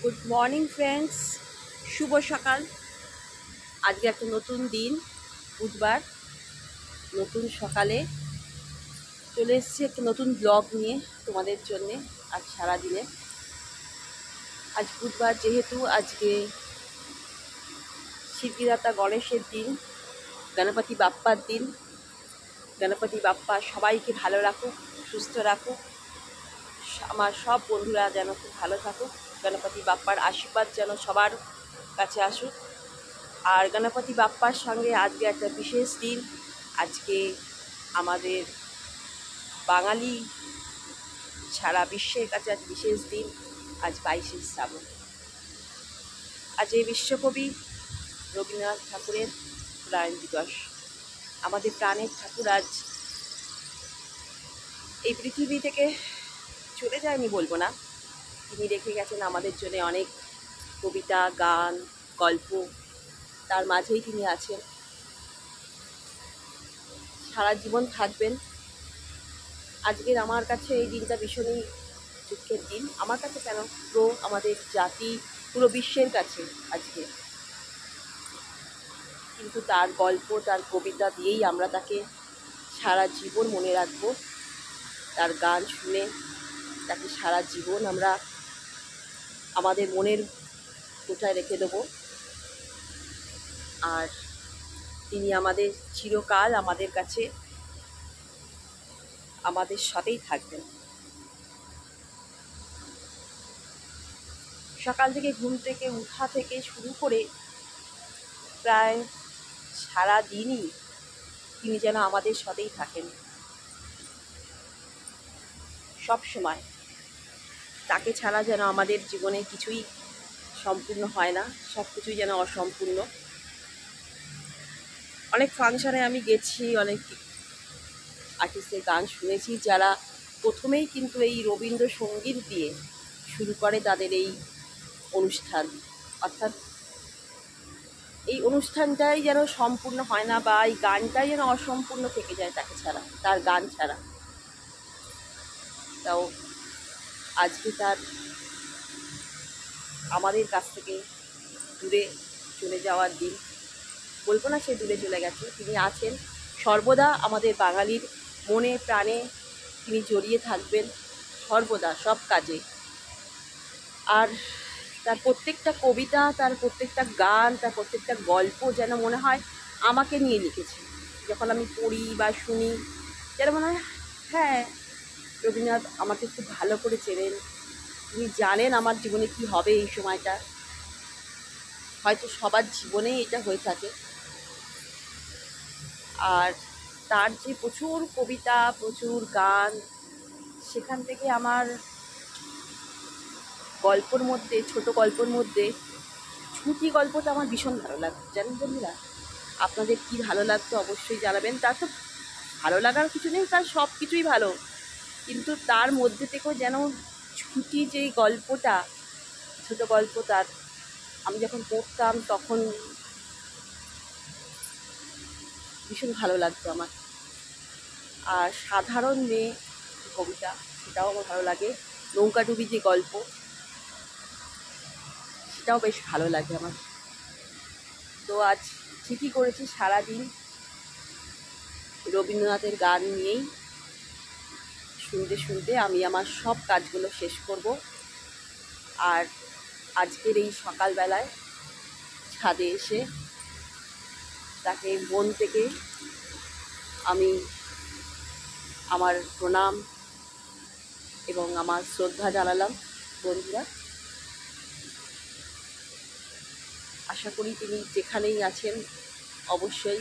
Good morning friends, শুভ সকাল। আজকে একটা নতুন দিন, বুধবার। নতুন সকালে চলে এসেছি একটা নতুন ব্লগ নিয়ে তোমাদের জন্যে। আজ সারাদিনে, আজ বুধবার যেহেতু আজকে সিদ্ধিদাতা গণেশের দিন, গণপতি বাপ্পার দিন। গণপতি বাপ্পা সবাইকে ভালো রাখুক, সুস্থ রাখুক। আমার সব বন্ধুরা যেন খুব ভালো থাকুক। গণপতি বাপ্পার আশীর্বাদ যেন সবার কাছে আসুক। আর গণপতি বাপ্পার সঙ্গে আজকে একটা বিশেষ দিন। আজকে আমাদের বাঙালি সারা বিশ্বের কাছে আজ বিশেষ দিন। আজ 22শে শ্রাবণ। আজ এই বিশ্বকবি রবীন্দ্রনাথ ঠাকুরের প্রয়াণ দিবস। আমাদের প্রাণের ঠাকুর আজ এই পৃথিবী থেকে চলে যায়নি বলবো না, তিনি রেখে গেছেন আমাদের জন্য অনেক কবিতা, গান, গল্প। তার মাঝেই তিনি আছেন, সারা জীবন থাকবেন। আজকের আমার কাছে এই দিনটা ভীষণই দুঃখের দিন। আমার কাছে কেন, পুরো আমাদের জাতি, পুরো বিশ্বের কাছে আজকে। কিন্তু তার গল্প, তার কবিতা দিয়েই আমরা তাকে সারা জীবন মনে রাখবো। তার গান শুনে তাকে সারা জীবন আমরা আমাদের মনের কোঠায় রেখে দেবো। আর তিনি আমাদের চিরকাল আমাদের কাছে, আমাদের সাথেই থাকবেন। সকাল থেকে ঘুম থেকে উঠা থেকে শুরু করে প্রায় সারা দিনই তিনি যেন আমাদের সাথেই থাকেন সব সময়। তাকে ছাড়া যেন আমাদের জীবনে কিছুই সম্পূর্ণ হয় না, সব কিছুই যেন অসম্পূর্ণ। অনেক ফাংশনে আমি গেছি, অনেক আর্টিস্টের গান শুনেছি, যারা প্রথমেই কিন্তু এই রবীন্দ্রসঙ্গীত দিয়ে শুরু করে তাদের এই অনুষ্ঠান। অর্থাৎ এই অনুষ্ঠানটাই যেন সম্পূর্ণ হয় না, বা এই গানটাই যেন অসম্পূর্ণ থেকে যায় তাকে ছাড়া, তার গান ছাড়া। তাও আজকে তার আমাদের কাছ থেকে দূরে চলে যাওয়ার দিন। বলবো না সে দূরে চলে গেছে, তিনি আছেন সর্বদা আমাদের বাঙালির মনে প্রাণে। তিনি জড়িয়ে থাকবেন সর্বদা সব কাজে। আর তার প্রত্যেকটা কবিতা, তার প্রত্যেকটা গান, তার প্রত্যেকটা গল্প যেন মনে হয় আমাকে নিয়ে লিখেছে। যখন আমি পড়ি বা শুনি, যেন মনে হয় হ্যাঁ, রবীন্দ্রনাথ আমাকে খুব ভালো করে চেনেন, তিনি জানেন আমার জীবনে কি হবে এই সময়টা। হয়তো সবার জীবনেই এটা হয়ে থাকে। আর তার যে প্রচুর কবিতা, প্রচুর গান, সেখান থেকে আমার গল্পর মধ্যে, ছোট গল্পর মধ্যে ছুটি গল্পটা আমার ভীষণ ভালো লাগতো। জানেন বন্ধুরা, আপনাদের কি ভালো লাগতো অবশ্যই জানাবেন। তার তো ভালো লাগার কিছু নেই, তার সব কিছুই ভালো, কিন্তু তার মধ্যে থেকেও যেন ছুটি যেই গল্পটা, ছোট গল্প, তার আমি যখন পড়তাম তখন ভীষণ ভালো লাগতো আমার। আর সাধারণ মেয়ে কবিতা, সেটাও আমার ভালো লাগে। নৌকাডুবি যে গল্প, সেটাও বেশ ভালো লাগে আমার। তো আজ ঠিকই করেছি, সারাদিন রবীন্দ্রনাথের গান নিয়েই শুনতে শুনতে আমি আমার সব কাজগুলো শেষ করব। আর আজকের এই সকালবেলায় ছাদে এসে তাকে মন থেকে আমি আমার প্রণাম এবং আমার শ্রদ্ধা জানালাম। বন্ধুরা, আশা করি তিনি যেখানেই আছেন অবশ্যই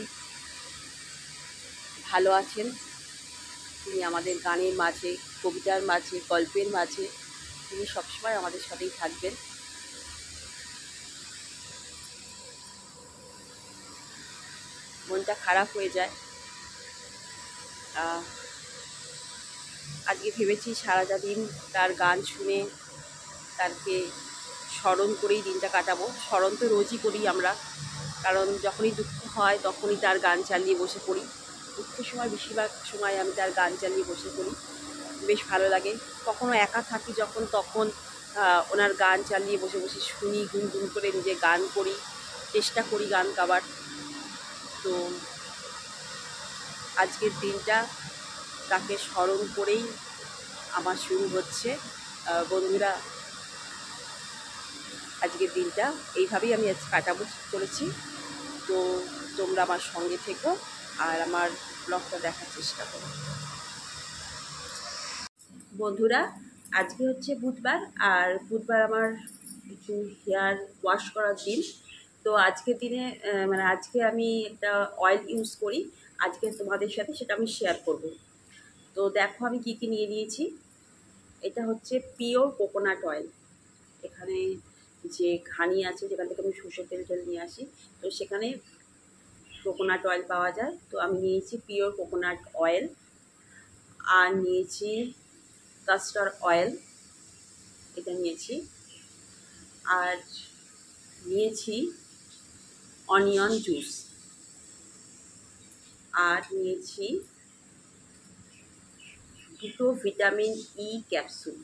ভালো আছেন। তিনি আমাদের গানের মাঝে, কবিতার মাঝে, গল্পের মাঝে তিনি সবসময় আমাদের সাথেই থাকবেন। মনটা খারাপ হয়ে যায়। আজকে ভেবেছি সারাটা দিন তার গান শুনে, তাকে স্মরণ করেই দিনটা কাটাবো। স্মরণ তো রোজই করি আমরা, কারণ যখনই দুঃখ হয় তখনই তার গান চালিয়ে বসে পড়ি। দুঃখের সময় বেশিরভাগ সময় আমি তার গান চালিয়ে বসে পড়ি, বেশ ভালো লাগে। কখনো একা থাকি যখন, তখন ওনার গান চালিয়ে বসে বসে শুনি, গুনগুন করে নিজে গান করি, চেষ্টা করি গান গাবার। তো আজকের দিনটা তাকে স্মরণ করেই আমার শুরু হচ্ছে। বন্ধুরা, আজকের দিনটা এইভাবেই আমি আজ কাটাবো করেছি। তো তোমরা আমার সঙ্গে থেকো আর আমার ব্লগটা দেখার চেষ্টা করো। বন্ধুরা, আজকে হচ্ছে বুধবার, আর বুধবার আমার একটু হেয়ার ওয়াশ করার দিন। তো আজকের দিনে মানে আজকে আমি একটা অয়েল ইউজ করি, আজকে তোমাদের সাথে সেটা আমি শেয়ার করব। তো দেখো আমি কি কি নিয়ে নিয়েছি। এটা হচ্ছে পিওর কোকোনাট অয়েল। এখানে যে ঘানি আছে, যেখান থেকে আমি সর্ষের তেল নিয়ে আসি, তো সেখানে কোকোনাট অয়েল পাওয়া যায়। তো আমি নিয়েছি পিওর কোকোনাট অয়েল, আর নিয়েছি কাস্টার অয়েল, এটা নিয়েছি, আর নিয়েছি অনিয়ন জুস, আর নিয়েছি দুটো ভিটামিন ই ক্যাপসুল।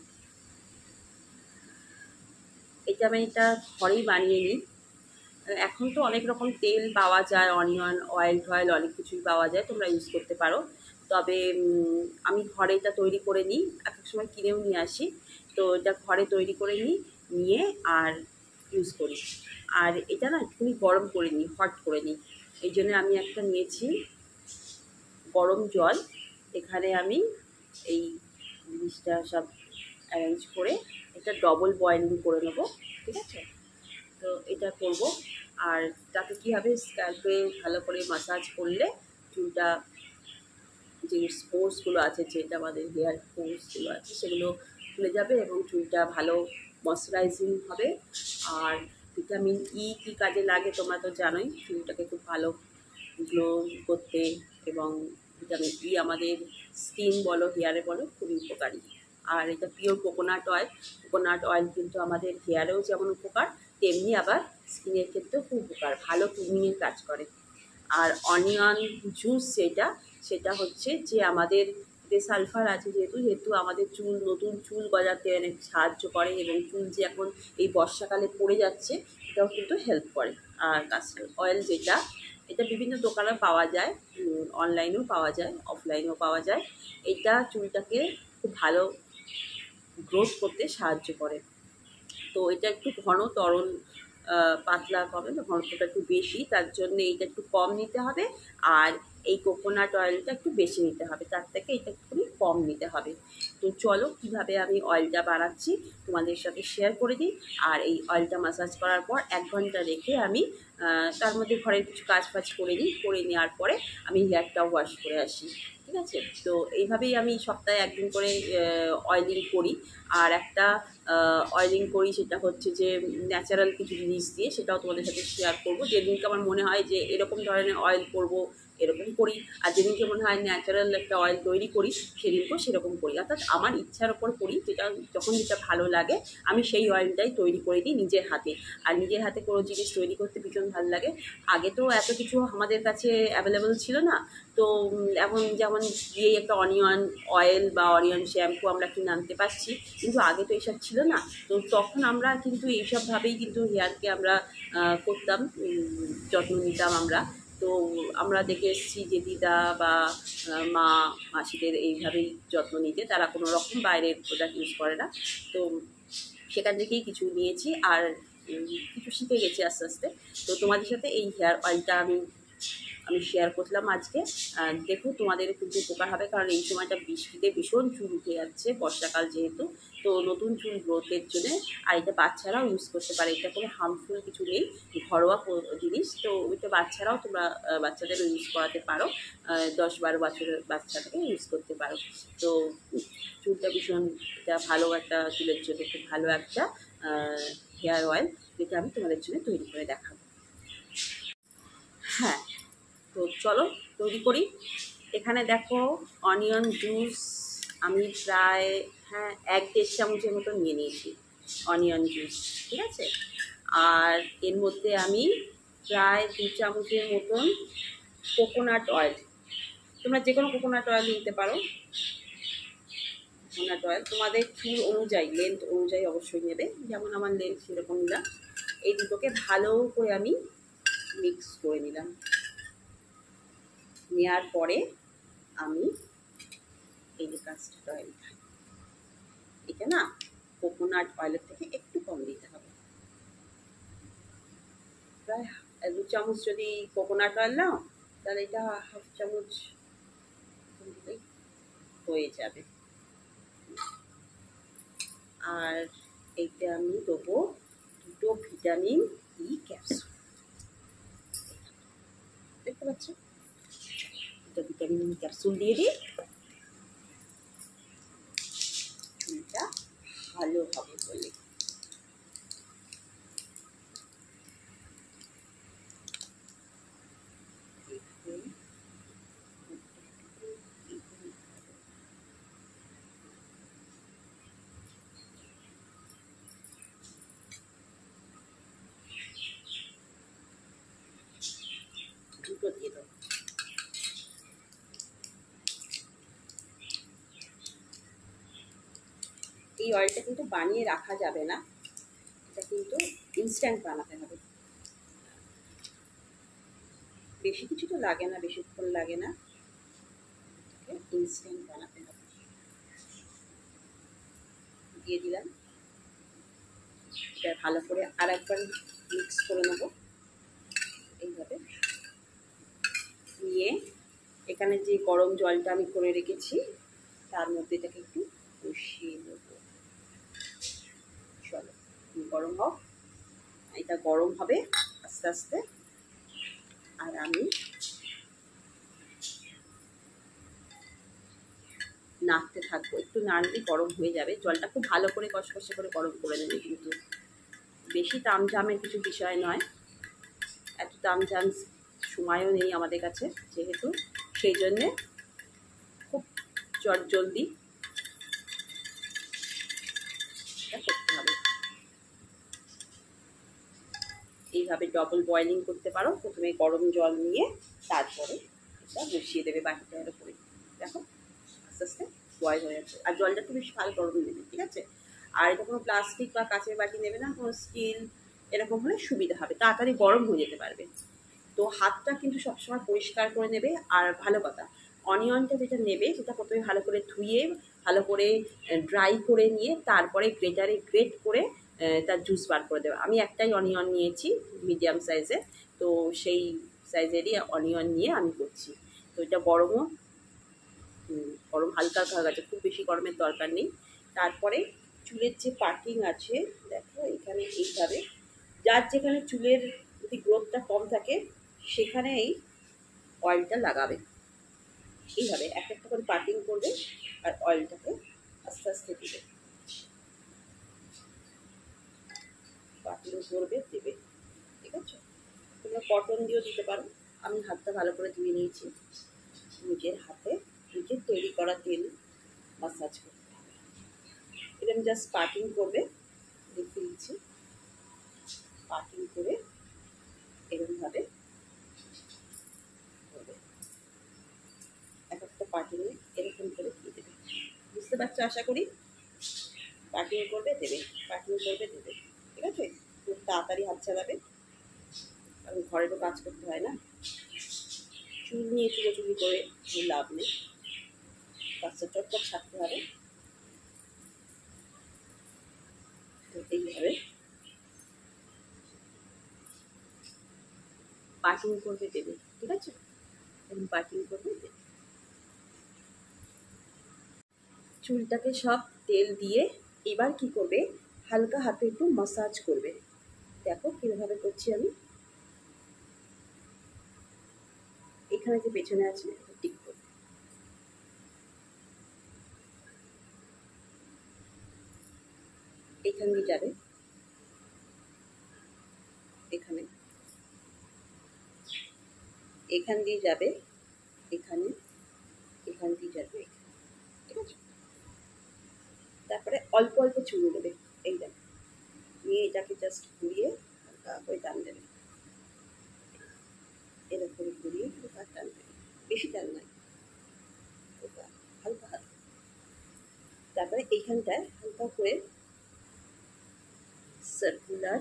এটা ঘরেই বানিয়ে নিই। এখন তো অনেক রকম তেল পাওয়া যায়, অনিয়ন অয়েল টয়েল অনেক কিছুই পাওয়া যায়, তোমরা ইউজ করতে পারো। তবে আমি ঘরে এটা তৈরি করে নিই, এক এক সময় কিনেও নিয়ে আসি। তো এটা ঘরে তৈরি করে নিয়ে আর ইউজ করি। আর এটা না একটুখানি গরম করে নিই, হট করে নিই। এই জন্য আমি একটা নিয়েছি গরম জল। এখানে আমি এই জিনিসটা সব অ্যারেঞ্জ করে এটা ডবল বয়েলিং করে নেবো, ঠিক আছে? তো এটা করব। আর তাতে কী হবে, স্ক্যাল্পে ভালো করে মাসাজ করলে চুলটা, যে স্পোর্টসগুলো আছে, যেটা আমাদের হেয়ার স্পোর্টসগুলো আছে, সেগুলো খুলে যাবে এবং চুলটা ভালো ময়শ্চারাইজিং হবে। আর ভিটামিন ই কী কাজে লাগে তোমরা তো জানোই, চুলটাকে খুব ভালো গ্লো করতে, এবং ভিটামিন ই আমাদের স্কিন বলো হেয়ারে বলো খুবই উপকারী। আর এটা pure coconut oil. Coconut oil কিন্তু আমাদের হেয়ারেও যেমন উপকার, তেমনি আবার স্কিনের ক্ষেত্রেও খুব উপকার, ভালো ক্লিনিংয়ের কাজ করে। আর অনিয়ন জুস সেটা হচ্ছে যে আমাদের যে সালফার আছে, যেহেতু আমাদের নতুন চুল গজাতে অনেক সাহায্য করে, এবং চুল যে এখন এই বর্ষাকালে পড়ে যাচ্ছে, এটাও কিন্তু হেল্প করে। আর কাস্টার অয়েল এটা বিভিন্ন দোকানে পাওয়া যায়, অনলাইনেও পাওয়া যায়, অফলাইনেও পাওয়া যায়। এটা চুলটাকে খুব ভালো গ্রোথ করতে সাহায্য করে। তো এটা একটু ঘন তরল, পাতলা হবে না, ঘনত্বটা একটু বেশি, তার জন্য এইটা একটু কম নিতে হবে। আর এই কোকোনাট অয়েলটা একটু বেশি নিতে হবে, তার থেকে এটা একটু কম নিতে হবে। তো চলো কীভাবে আমি অয়েলটা বানাচ্ছি তোমাদের সাথে শেয়ার করে দিই। আর এই অয়েলটা ম্যাসাজ করার পর 1 ঘন্টা রেখে আমি তার মধ্যে ঘরের কিছু কাজ ফাজ করে নেওয়ার পরে আমি হেয়ারটা ওয়াশ করে আসি, ঠিক আছে? তো এইভাবেই আমি সপ্তাহে 1 দিন করে অয়েলিং করি। আর একটা অয়েলিং করি, সেটা হচ্ছে যে ন্যাচারাল কিছু জিনিস দিয়ে, সেটাও তোমাদের সাথে শেয়ার করবো। যেদিনকে আমার মনে হয় যে এরকম ধরনের অয়েল করবো, এরকম করি। আর যেদিনকে মনে হয় ন্যাচারাল একটা অয়েল তৈরি করি, সেদিনকেও সেরকম করি। অর্থাৎ আমার ইচ্ছার ওপর করি, যেটা ভালো লাগে আমি সেই অয়েলটাই তৈরি করে দিই নিজের হাতে। আর নিজের হাতে কোনো জিনিস তৈরি করতে ভীষণ ভালো লাগে। আগে তো এত কিছু আমাদের কাছে অ্যাভেলেবল ছিল না। তো এখন যেমন গিয়েই একটা অনিয়ন অয়েল বা অনিয়ন শ্যাম্পু আমরা কিনে আনতে পারছি, কিন্তু আগে তো এইসব ছিল না। তো তখন আমরা কিন্তু এইসবভাবেই কিন্তু হেয়ারকে আমরা করতাম, যত্ন নিতাম আমরা। তো আমরা দেখে এসেছি যে দিদা বা মা মাসিদের এইভাবেই যত্ন নিতে, তারা কোনো রকম বাইরের প্রোডাক্ট ইউজ করে না। তো সেখান থেকেই কিছু নিয়েছি, আর কিছু শিখে গেছি আস্তে আস্তে। তো তোমাদের সাথে এই হেয়ার অয়েলটা আমি শেয়ার করলাম আজকে। দেখো তোমাদের কিন্তু উপকার হবে, কারণ এই সময়টা বৃষ্টিতে ভীষণ চুল উঠে যাচ্ছে, বর্ষাকাল যেহেতু। তো নতুন চুল গ্রোথের জন্য, আর এটা বাচ্চারাও ইউজ করতে পারে, এটা কোনো হার্মফুল কিছু নেই, ঘরোয়া জিনিস। তো এটা বাচ্চারাও তোমরা বাচ্চাদেরও ইউজ করাতে পারো, 10-12 বছরের বাচ্চাটাকে ইউজ করতে পারো। তো চুলটা ভীষণ, এটা ভালো একটা চুলের জন্য খুব ভালো একটা হেয়ার অয়েল, যেটা আমি তোমাদের জন্য তৈরি করে দেখাবো। হ্যাঁ, তো চলো তৈরি করি। এখানে দেখো অনিয়ন জুস আমি প্রায় 1-1.5 চামচের মতো নিয়ে নিয়েছি অনিয়ন জুস, ঠিক আছে? আর এর মধ্যে আমি প্রায় 2 চামচের মতন কোকোনাট অয়েল, তোমরা যে কোনো কোকোনাট অয়েল নিতে পারো, কোকোনাট অয়েল তোমাদের চুল অনুযায়ী, লেন্থ অনুযায়ী অবশ্যই নেবে, যেমন আমার লেন্থ সেরকম নিলাম। এই দুটোকে ভালো করে আমি মিক্স করে নিলাম। নেওয়ার পরে আমি এই যে কাস্টার্ড অয়েল, এটা না কোকোনাট অয়েলের থেকে একটু কম দিতে হবে, প্রায় 2 চামচ যদি কোকোনাট অয়েল নাও তাহলে এটা হাফ চামচ দিলেই হয়ে যাবে। আর এইটা আমি দেবো 2 ভিটামিন ই ক্যাপসুল, দেখতে পাচ্ছ? 2 ভিটামিন ই ক্যাপসুল দিয়ে দিই, চুলটা ভালো হবে বলে। দুটো দিয়ে দেবো। এই অয়েলটা কিন্তু বানিয়ে রাখা যাবে না, এটা কিন্তু ইনস্ট্যান্ট বানাতে হবে। বেশি কিছু তো লাগে না, বেশিক্ষণ লাগে না, ইনস্ট্যান্ট বানাতে হবে। দিয়ে দিলাম, এটা ভালো করে আর একবার মিক্স করে নেব এইভাবে। নিয়ে এখানে যে গরম জলটা আমি করে রেখেছি তার মধ্যে এটাকে একটু বসিয়ে নেব। চলো গরম হোক, এটা গরম হবে আস্তে আস্তে, আর আমি নাড়তে থাকবো। একটু নাড়লে গরম হয়ে যাবে। জলটা খুব ভালো করে কষকষে করে গরম করে নেবে, কিন্তু বেশি তামঝামের কিছু বিষয় নয়, এত তামঝাম সময়ও নেই আমাদের কাছে যেহেতু, সেই জন্যে খুব জলদি এটা করতে হবে। এইভাবে ডবল বয়েলিং করতে পারো, প্রথমে গরম জল নিয়ে তারপরে এটা বসিয়ে দেবে বাটিটার উপরে। দেখো আস্তে আস্তে বয়েল হয়ে যাচ্ছে, আর জলটা একটু বেশি ভালো গরম নেবে, ঠিক আছে? আর এটা কোনো প্লাস্টিক বা কাঁচের বাটি নেবে না, কোনো স্টিল, এরকম হলে সুবিধা হবে, তাড়াতাড়ি গরম হয়ে যেতে পারবে। তো হাতটা কিন্তু সবসময় পরিষ্কার করে নেবে। আর ভালো কথা, অনিয়নটা যেটা নেবে সেটা প্রথমে ভালো করে ধুয়ে ভালো করে ড্রাই করে নিয়ে তারপরে গ্রেটারে গ্রেট করে তার জুস বার করে দেবে। আমি একটাই অনিয়ন নিয়েছি মিডিয়াম সাইজে, তো সেই সাইজেরই অনিয়ন নিয়ে আমি করছি। তো এটা গরম হালকা হালকা হয়ে গেছে, খুব বেশি গরমের দরকার নেই। তারপরে চুলের যে পার্টিং আছে দেখো এখানে এইভাবে, যার যেখানে চুলের যদি গ্রোথটা কম থাকে সেখানে এই অয়েলটা লাগাবে। এইভাবে একটা একটা করে পার্টিং করবে আর অয়েলটাকে আস্তে আস্তে দিবে, পার্টিং করবে দেবে, ঠিক আছে? তোমরা কটন দিয়েও দিতে পারো। আমি হাতটা ভালো করে ধুয়ে নিয়েছি, নিজের হাতে নিজের তৈরি করা তেল মাসাজ করতে হবে। এরকম জাস্ট পার্টিং করবে, দেখে দিচ্ছি, পার্টিং করে এরকমভাবে করবে, এক একটা পার্টিংয়ে এরকম করে দিয়ে দেবে। বুঝতে পারছো আশা করি? পার্টিং করবে দেবে, পার্টিং করবে দেবে, ঠিক আছে? খুব তাড়াতাড়ি হাত চালাবে, কারণ ঘরেরও কাজ করতে হয় না, চুল নিয়ে চুলোচুলি করে লাভ নেই, কাজটা চটপট ছাড়তে হবে। তো এইভাবে পার্টিং করবে দেবে, ঠিক আছে? এরকম পার্টিং করবে দেবে। চুলটাকে সব তেল দিয়ে এবার কি করবে, হালকা হাতে একটু মাসাজ করবে। দেখো কীভাবে করছি আমি, এখানে যে পেছনে আছে ঠিক করবে, এখান দিয়ে যাবে, এখানে এখান দিয়ে যাবে, এখানে এখান দিয়ে যাবে, ঠিক আছে? তারপরে অল্প অল্প চুমু দেবে, এই দেখো, নিয়ে এটাকে জাস্ট ঘুরিয়ে হালকা করে টান দেবে, এরকম ঘুরিয়ে হালকা টান দেবে, বেশি টান নয়, হালকা হালকা। তারপরে এইখানটায় হালকা করে circular,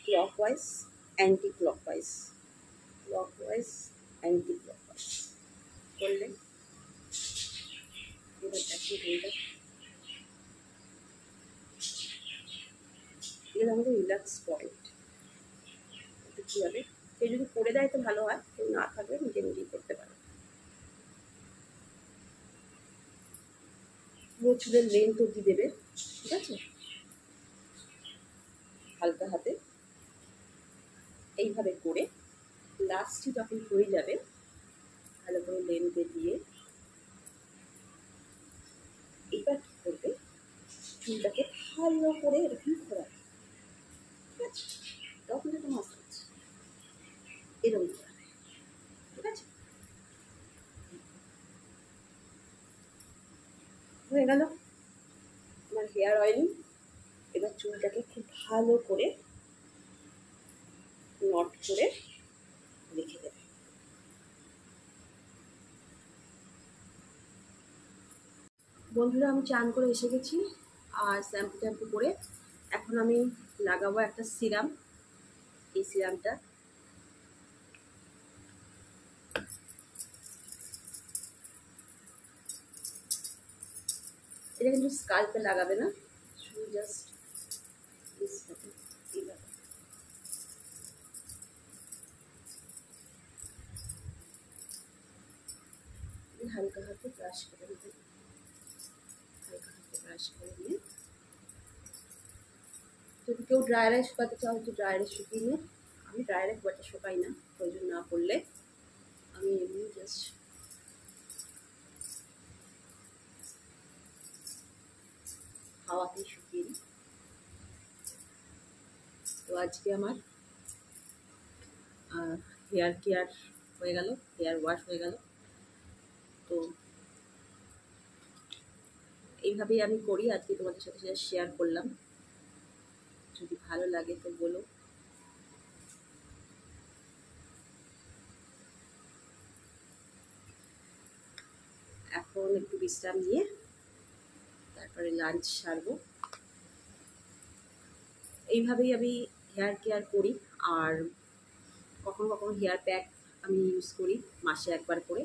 clockwise, anti clockwise, clockwise, anti clockwise করলে এবার দেখি এটা আমাদের রিল্যাক্স পয়েন্ট। একটু কী হবে, কেউ যদি করে দেয় তো ভালো হয়, কেউ না থাকলে নিজে নিজেই করতে পারে। পুরো চুলের লেন্থ অবধি দেবে, ঠিক আছে? হালকা হাতে এইভাবে করে লাস্টে যখন হয়ে যাবে ভালো করে লেন্থে দিয়ে এইবার কী করবে, চুলটাকে ভালো করে এরকম ঘোরাবে, ঠিক আছে? তখন একটা মাসাজ এরকম ঘোরাবে, ঠিক আছে? হয়ে গেল আমার হেয়ার অয়েলিং। এবার চুলটাকে খুব ভালো করে নট করে রেখে দেবে। বন্ধুরা, আমি চান করে এসে গেছি আর শ্যাম্পু ট্যাম্পু করে এখন আমি লাগাবো একটা সিরাম। এই সিরামটা এটা কিন্তু স্কাল্পে লাগাবে না, শুধু জাস্ট এইভাবে হালকা হাতে ব্রাশ করে নেবে, হালকা হাতে ব্রাশ করে নিয়ে যদি কেউ ড্রায়ারে শুকাতে চাও একটু ড্রায়ারে শুকিয়ে নিয়ে, আমি ড্রায়ারে খুব একটা শুকাই না, প্রয়োজন না পড়লে আমি এমনি জাস্ট হাওয়াতেই শুকিয়ে নিই। তো আজকে আমার হেয়ার কেয়ার হয়ে গেল, হেয়ার ওয়াশ হয়ে গেল। তো এইভাবেই আমি করি, আজকে তোমাদের সাথে সেটা শেয়ার করলাম। যদি ভালো লাগে তো বলো। এখন একটু বিশ্রাম নিয়ে তারপরে লাঞ্চ সারবো। এইভাবেই আমি হেয়ার কেয়ার করি। আর কখনো কখনো হেয়ার প্যাক আমি ইউজ করি মাসে একবার করে।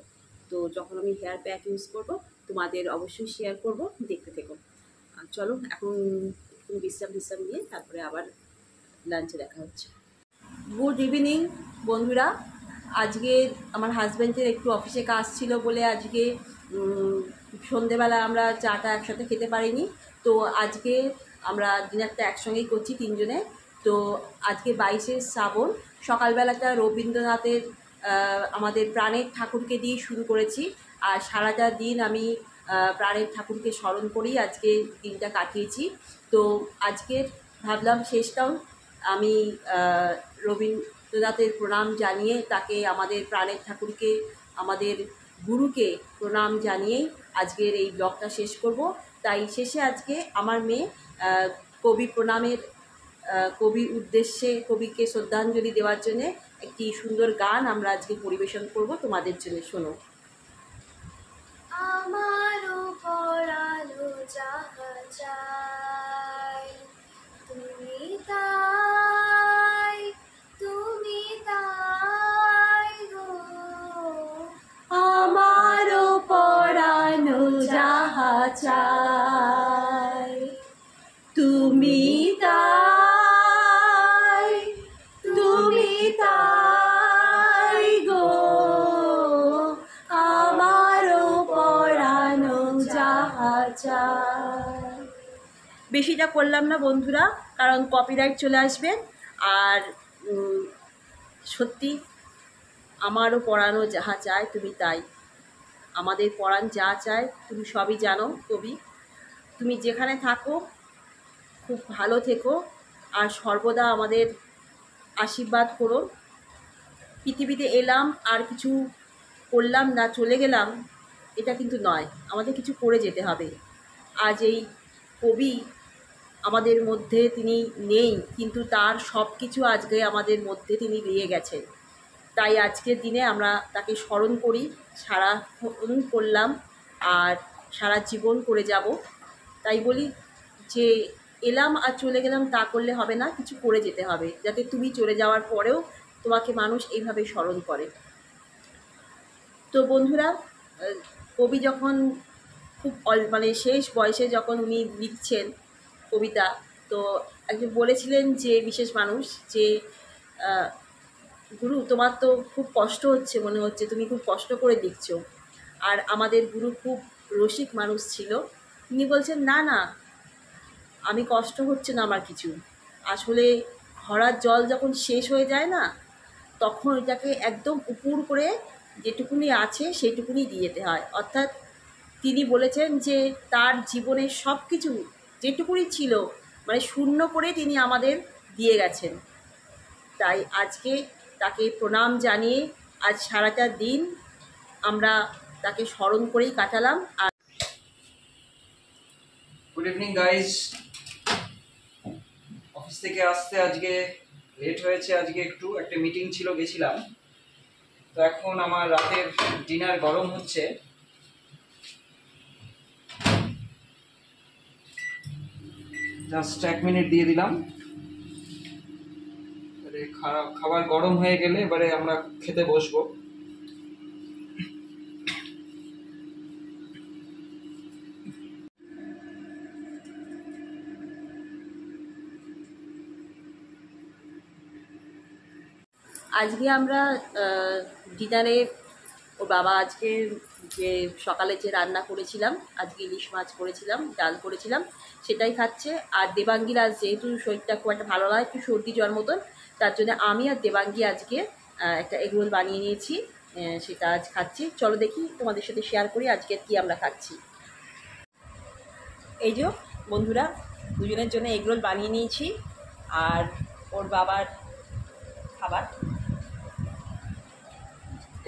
তো যখন আমি হেয়ার প্যাক ইউজ করব তোমাদের অবশ্যই শেয়ার করব, দেখতে থেকো। চলো এখন একটু বিশ্রাম নিয়ে তারপরে আবার লাঞ্চে দেখা হচ্ছে। গুড ইভিনিং বন্ধুরা। আজকে আমার হাজব্যান্ডের একটু অফিসে কাজ ছিল বলে আজকে সন্ধেবেলা আমরা চাটা একসাথে খেতে পারিনি। তো আজকে আমরা ডিনারটা একসঙ্গেই করছি তিনজনে। তো আজকে 22শে শ্রাবণ, সকালবেলাটা রবীন্দ্রনাথের আমাদের প্রাণের ঠাকুরকে দিয়ে শুরু করেছি। আর সারাটা দিন আমি প্রাণের ঠাকুরকে স্মরণ করেই আজকে দিনটা কাটিয়েছি। তো আজকের ভাবলাম শেষটাও আমি রবীন্দ্রনাথের প্রণাম জানিয়ে, তাকে আমাদের প্রাণের ঠাকুরকে, আমাদের গুরুকে প্রণাম জানিয়েই আজকের এই ব্লগটা শেষ করব। তাই শেষে আজকে আমার মেয়ে কবি প্রণামের কবির উদ্দেশ্যে, কবিকে শ্রদ্ধাঞ্জলি দেওয়ার জন্য একটি সুন্দর গান আমরা আজকে পরিবেশন করব তোমাদের জন্য। শোনো। আমারও পরালো যাহা চাই, তুমি তাই, তুমি তাই গো। আমারও পরানো যাহা চাই, তুমি তাই, তুমি তাই গো। আমারও পরানো যাহা চাই। বেশিটা করলাম না বন্ধুরা, কারণ কপিরাইট চলে আসবে। আর সত্যি আমারও পরানো যাহা চায় তুমি তাই, আমাদের পরাণ যা চায় তুমি সবই জানো কবি। তুমি যেখানে থাকো খুব ভালো থেকো আর সর্বদা আমাদের আশীর্বাদ করো। পৃথিবীতে এলাম আর কিছু করলাম না, চলে গেলাম, এটা কিন্তু নয়, আমাদের কিছু করে যেতে হবে। আজ এই কবি আমাদের মধ্যে তিনি নেই, কিন্তু তার সব কিছু আজকে আমাদের মধ্যে তিনি দিয়ে গেছেন। তাই আজকের দিনে আমরা তাকে স্মরণ করি, সারাক্ষণ করলাম। আর সারা জীবন করে যাব। তাই বলি যে এলাম আর চলে গেলাম তা করলে হবে না, কিছু করে যেতে হবে, যাতে তুমি চলে যাওয়ার পরেও তোমাকে মানুষ এইভাবে স্মরণ করে। তো বন্ধুরা, কবি যখন খুব মানে শেষ বয়সে যখন উনি লিখছেন কবিতা, তো একজন বলেছিলেন যে বিশেষ মানুষ যে গুরু তোমার তো খুব কষ্ট হচ্ছে, মনে হচ্ছে তুমি খুব কষ্ট করে লিখছো। আর আমাদের গুরু খুব রসিক মানুষ ছিল, তিনি বলছেন না না, আমি কষ্ট হচ্ছে না আমার কিছু, আসলে ঘোড়ার জল যখন শেষ হয়ে যায় না, তখন এটাকে একদম উপুর করে যেটুকুনি আছে সেটুকুনি দিয়ে যেতে হয়। অর্থাৎ তিনি বলেছেন যে তার জীবনের সব কিছু যেটুকুনি ছিল মানে শূন্য করে তিনি আমাদের দিয়ে গেছেন। তাই আজকে তাকে প্রণাম জানিয়ে আজ সারাটা দিন আমরা তাকে স্মরণ করেই কাটালাম। আর গুড ইভিনিং গাইজ। অফিস থেকে আসতে আজকে লেট হয়েছে, আজকে একটু একটা মিটিং ছিল, গেছিলাম। তো এখন আমার রাতের ডিনার গরম হচ্ছে। জাস্ট 1 মিনিট দিয়ে দিলাম, খাবার গরম হয়ে গেলে এবারে আমরা খেতে বসবো। আজকে আমরা ডিনারে ওর বাবা আজকে যে সকালে যে রান্না করেছিলাম, আজকে ইলিশ মাছ করেছিলাম, ডাল করেছিলাম, সেটাই খাচ্ছে। আর দেবাঙ্গীর আজ যেহেতু শরীরটা খুব একটা ভালো নয়, একটু সর্দি জ্বর মতন, তার জন্য আমি আর দেবাঙ্গী আজকে একটা এগরোল বানিয়ে নিয়েছি, সেটা আজ খাচ্ছি। চলো দেখি তোমাদের সাথে শেয়ার করি আজকে কি আমরা খাচ্ছি। এই যে বন্ধুরা, দুজনের জন্য এগরোল বানিয়ে নিয়েছি আর ওর বাবার খাবার।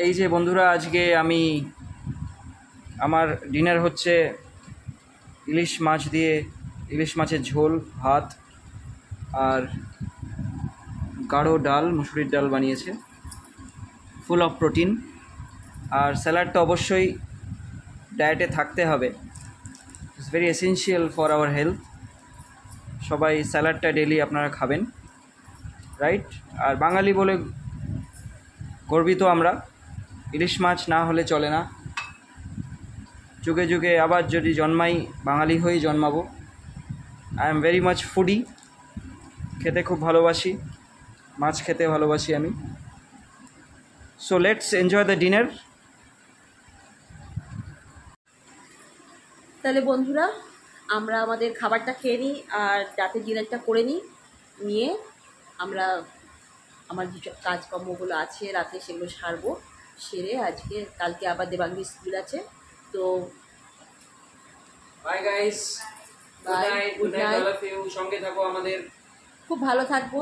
এই যে বন্ধুরা, আজকে আমার ডিনার হচ্ছে ইলিশ মাছ দিয়ে, ইলিশ মাছের ঝোল, ভাত আর গাঢ় ডাল, মুসুরির ডাল বানিয়েছে, ফুল অফ প্রোটিন। আর স্যালাডটা অবশ্যই ডায়েটে থাকতে হবে, it's very essential for our health. সবাই স্যালাডটা ডেলি আপনারা খাবেন, রাইট? আর বাঙালি বলে গর্বিত আমরা, ইলিশ মাছ না হলে চলে না। যুগে যুগে আবার যদি জন্মাই, বাঙালি হয়েই জন্মাবো। I am very much foodie, খেতে খুব ভালোবাসি, মাছ খেতে ভালোবাসি আমি। So let's enjoy the dinner. তাহলে বন্ধুরা, আমরা আমাদের খাবারটা খেয়ে নিই আর রাতের ডিনারটা করে নিয়ে আমরা আমার যে কাজকর্মগুলো আছে রাতে সেগুলো সারবো, সেরে আজকে কালকে আবার দেবাঙ্গী স্কুল আছে। তো bye guys, good night, good night all of you. সঙ্গে থাকো আমাদের, খুব ভালো থাকবো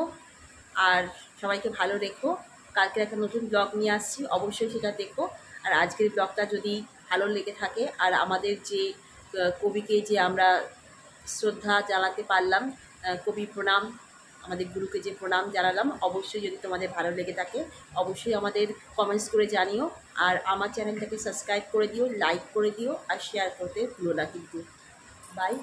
আর সবাইকে ভালো রেখো। কালকে একটা নতুন ব্লগ নিয়ে আসছি, অবশ্যই সেটা দেখো। আর আজকের ব্লগটা যদি ভালো লেগে থাকে আর আমাদের যে কবিকে যে আমরা শ্রদ্ধা জানাতে পারলাম, কবি প্রণাম, আমাদের গুরুকে যে প্রণাম জানালাম, অবশ্যই যদি তোমাদের ভালো লেগে থাকে অবশ্যই আমাদের কমেন্টস করে জানিও। আর আমার চ্যানেলটাকে সাবস্ক্রাইব করে দিও, লাইক করে দিও আর শেয়ার করতে ভুলো না কিন্তু। বাই।